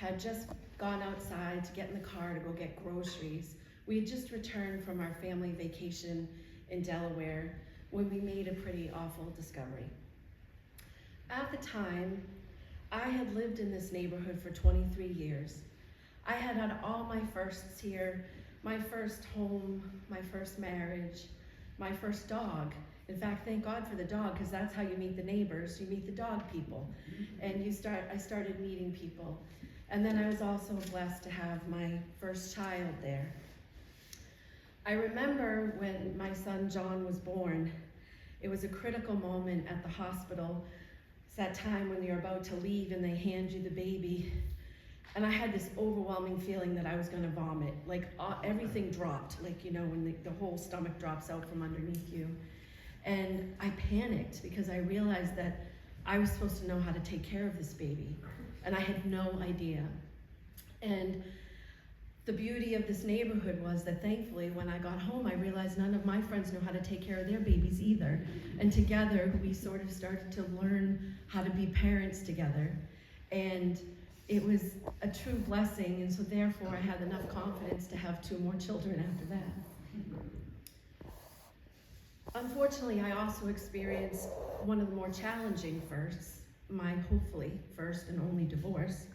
had just gone outside to get in the car to go get groceries. We had just returned from our family vacation in Delaware when we made a pretty awful discovery. At the time, I had lived in this neighborhood for 23 years. I had had all my firsts here, my first home, my first marriage, my first dog. In fact, thank God for the dog, because that's how you meet the neighbors. You meet the dog people, and I started meeting people. And then I was also blessed to have my first child there. I remember when my son John was born, it was a critical moment at the hospital. It's that time when you're about to leave and they hand you the baby. And I had this overwhelming feeling that I was gonna vomit. Like everything dropped, like, you know, when the whole stomach drops out from underneath you. And I panicked because I realized that I was supposed to know how to take care of this baby. And I had no idea. And the beauty of this neighborhood was that thankfully when I got home, I realized none of my friends knew how to take care of their babies either. And together we sort of started to learn how to be parents together. And it was a true blessing, and so therefore I had enough confidence to have 2 more children after that. Unfortunately, I also experienced one of the more challenging firsts, my hopefully first and only divorce.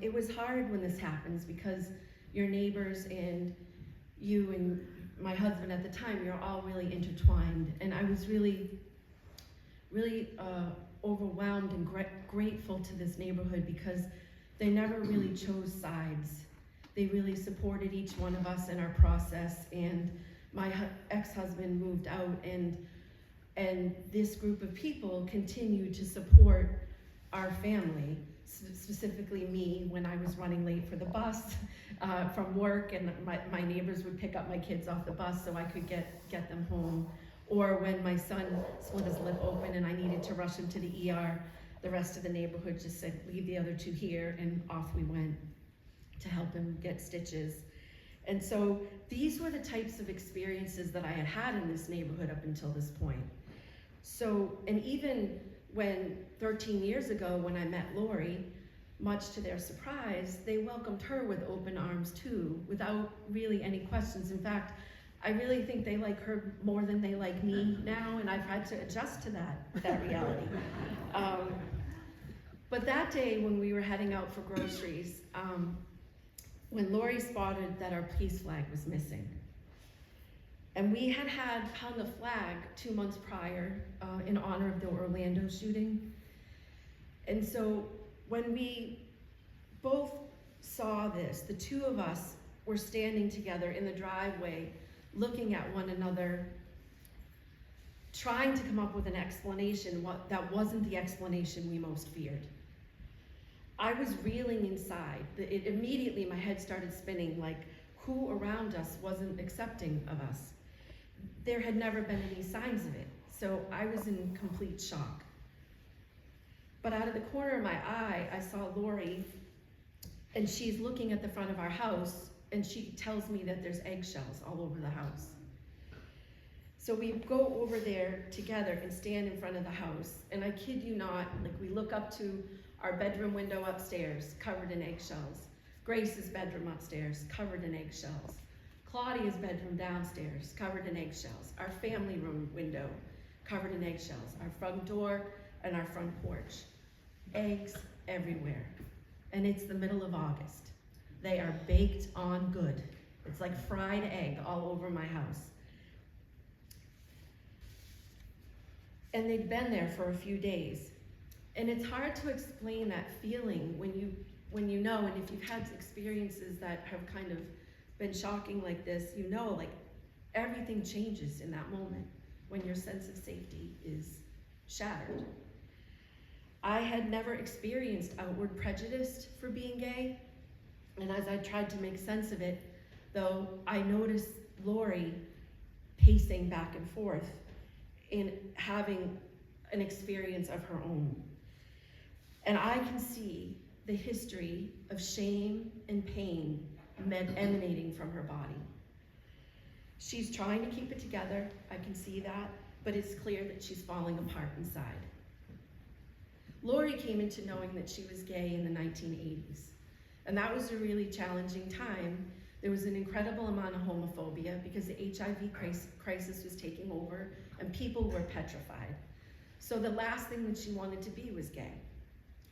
It was hard when this happens because your neighbors and you and my husband at the time, you're all really intertwined. And I was really overwhelmed and grateful to this neighborhood because they never really chose sides. They really supported each one of us in our process. And my ex-husband moved out, and this group of people continued to support our family, specifically me when I was running late for the bus from work, and my neighbors would pick up my kids off the bus so I could get them home. Or when my son split his lip open and I needed to rush him to the ER, the rest of the neighborhood just said, leave the other 2 here, and off we went to help him get stitches. And so these were the types of experiences that I had had in this neighborhood up until this point. So, and even when 13 years ago when I met Lori, much to their surprise, they welcomed her with open arms too, without really any questions. In fact, I really think they like her more than they like me now, and I've had to adjust to that reality. But that day when we were heading out for groceries, when Lori spotted that our peace flag was missing, and we had hung a flag 2 months prior in honor of the Orlando shooting. And so when we both saw this, the 2 of us were standing together in the driveway, looking at one another, trying to come up with an explanation that wasn't the explanation we most feared. I was reeling inside. Immediately my head started spinning, like who around us wasn't accepting of us? There had never been any signs of it, so I was in complete shock. But out of the corner of my eye, I saw Lori, and she's looking at the front of our house, and she tells me that there's eggshells all over the house. So we go over there together and stand in front of the house, and I kid you not, like we look up to our bedroom window upstairs, covered in eggshells. Grace's bedroom upstairs, covered in eggshells. Claudia's bedroom downstairs, covered in eggshells. Our family room window, covered in eggshells. Our front door and our front porch. Eggs everywhere. And it's the middle of August. They are baked on good. It's like fried egg all over my house. And they'd been there for a few days. And it's hard to explain that feeling when you know, and if you've had experiences that have kind of been shocking like this, you know, like everything changes in that moment when your sense of safety is shattered. I had never experienced outward prejudice for being gay, and as I tried to make sense of it, though, I noticed Lori pacing back and forth in having an experience of her own. And I can see the history of shame and pain emanating from her body. She's trying to keep it together, I can see that, but it's clear that she's falling apart inside. Lori came into knowing that she was gay in the 1980s. And that was a really challenging time. There was an incredible amount of homophobia because the HIV crisis was taking over and people were petrified. So the last thing that she wanted to be was gay.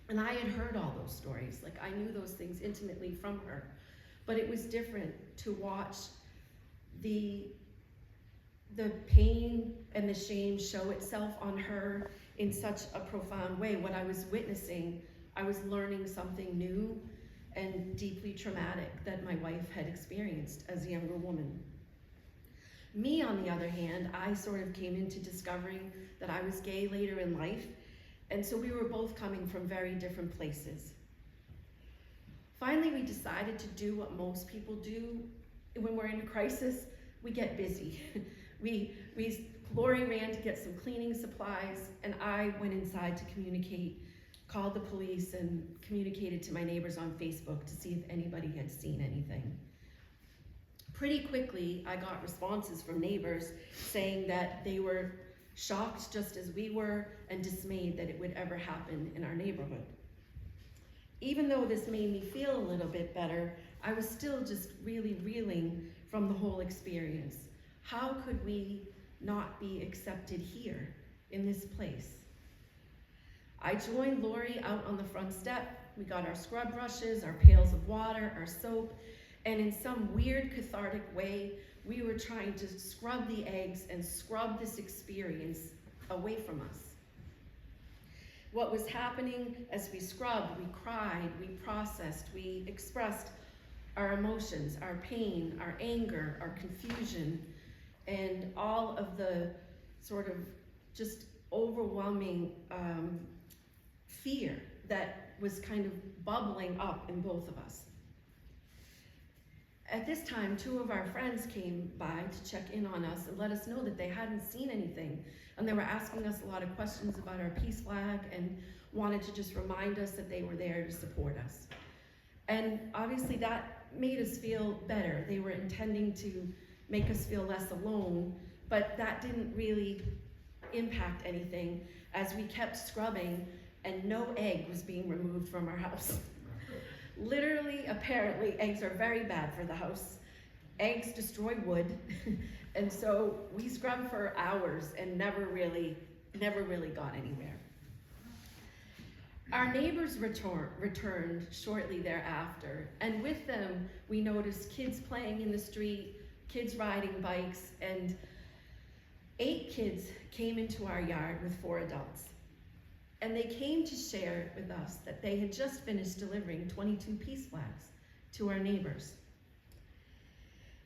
And I had heard all those stories. Like, I knew those things intimately from her. But it was different to watch the pain and the shame show itself on her in such a profound way. What I was witnessing, I was learning something new and deeply traumatic that my wife had experienced as a younger woman. Me, on the other hand, I sort of came into discovering that I was gay later in life, and so we were both coming from very different places. Finally, we decided to do what most people do when we're in a crisis. We get busy. Lori ran to get some cleaning supplies, and I went inside to communicate, called the police, and communicated to my neighbors on Facebook to see if anybody had seen anything. Pretty quickly, I got responses from neighbors saying that they were shocked just as we were and dismayed that it would ever happen in our neighborhood. Even though this made me feel a little bit better, I was still just really reeling from the whole experience. How could we not be accepted here in this place? I joined Lori out on the front step. We got our scrub brushes, our pails of water, our soap, and in some weird cathartic way, we were trying to scrub the eggs and scrub this experience away from us. What was happening as we scrubbed, we cried, we processed, we expressed our emotions, our pain, our anger, our confusion, and all of the sort of just overwhelming fear that was kind of bubbling up in both of us. At this time, 2 of our friends came by to check in on us and let us know that they hadn't seen anything. And they were asking us a lot of questions about our peace flag and wanted to just remind us that they were there to support us. And obviously that made us feel better. They were intending to make us feel less alone, but that didn't really impact anything as we kept scrubbing and no egg was being removed from our house. Literally, apparently, eggs are very bad for the house. Eggs destroy wood, and so we scrubbed for hours and never really got anywhere. Our neighbors returned shortly thereafter, and with them, we noticed kids playing in the street, kids riding bikes, and 8 kids came into our yard with 4 adults. And they came to share with us that they had just finished delivering 22 peace flags to our neighbors.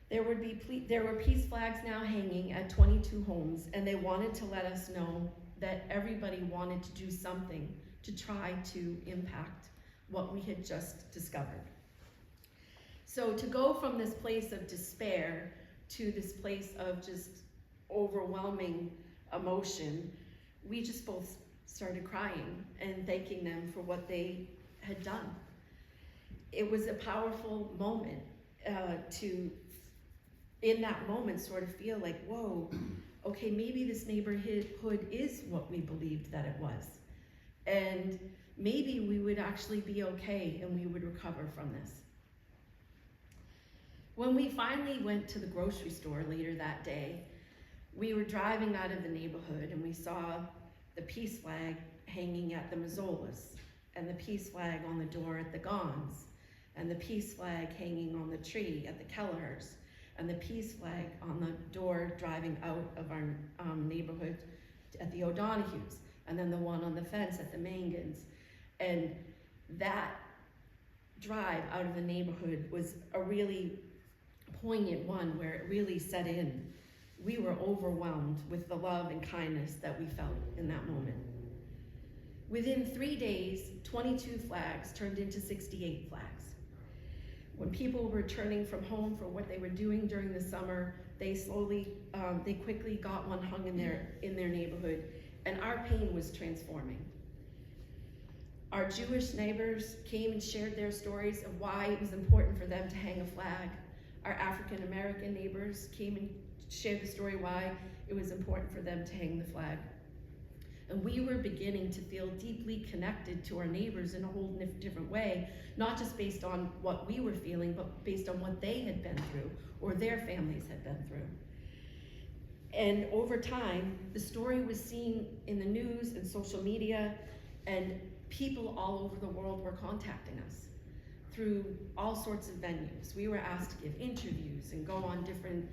There were peace flags now hanging at 22 homes, and they wanted to let us know that everybody wanted to do something to try to impact what we had just discovered. So to go from this place of despair to this place of just overwhelming emotion, we just both started crying and thanking them for what they had done. It was a powerful moment to, in that moment, sort of feel like, whoa, okay, maybe this neighborhood is what we believed that it was. And maybe we would actually be okay and we would recover from this. When we finally went to the grocery store later that day, we were driving out of the neighborhood and we saw the peace flag hanging at the Mazzolas, and the peace flag on the door at the Gons, and the peace flag hanging on the tree at the Kellers, and the peace flag on the door driving out of our neighborhood at the O'Donohues, and then the one on the fence at the Mangans. And that drive out of the neighborhood was a really poignant one where it really set in. We were overwhelmed with the love and kindness that we felt in that moment. Within 3 days, 22 flags turned into 68 flags. When people were returning from home for what they were doing during the summer, they quickly got one hung in their neighborhood, and our pain was transforming. Our Jewish neighbors came and shared their stories of why it was important for them to hang a flag. Our African American neighbors came and shared the story why it was important for them to hang the flag. And we were beginning to feel deeply connected to our neighbors in a whole different way, not just based on what we were feeling, but based on what they had been through or their families had been through. And over time, the story was seen in the news and social media, and people all over the world were contacting us through all sorts of venues. We were asked to give interviews and go on different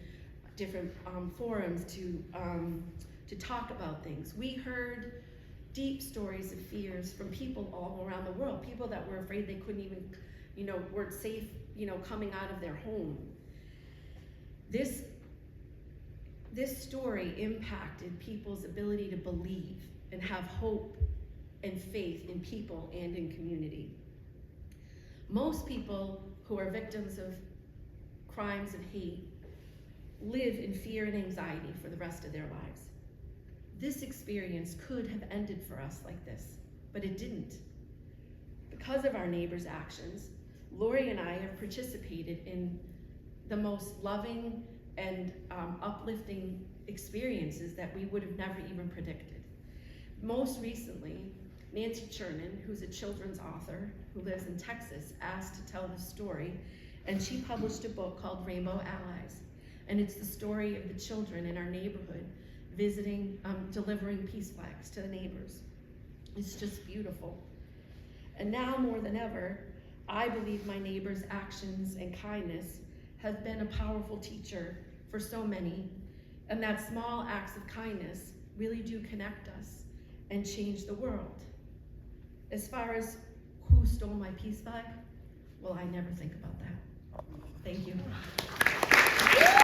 forums to talk about things. We heard deep stories of fears from people all around the world, people that were afraid they couldn't even, weren't safe, coming out of their home. This story impacted people's ability to believe and have hope and faith in people and in community. Most people who are victims of crimes of hate live in fear and anxiety for the rest of their lives. This experience could have ended for us like this, but it didn't. Because of our neighbors' actions, Lori and I have participated in the most loving and uplifting experiences that we would have never even predicted. Most recently, Nancy Chernin, who's a children's author who lives in Texas, asked to tell the story, and she published a book called Rainbow Allies. And it's the story of the children in our neighborhood visiting, delivering peace flags to the neighbors. It's just beautiful. And now more than ever, I believe my neighbors' actions and kindness have been a powerful teacher for so many, and that small acts of kindness really do connect us and change the world. As far as who stole my peace flag, well, I never think about that. Thank you.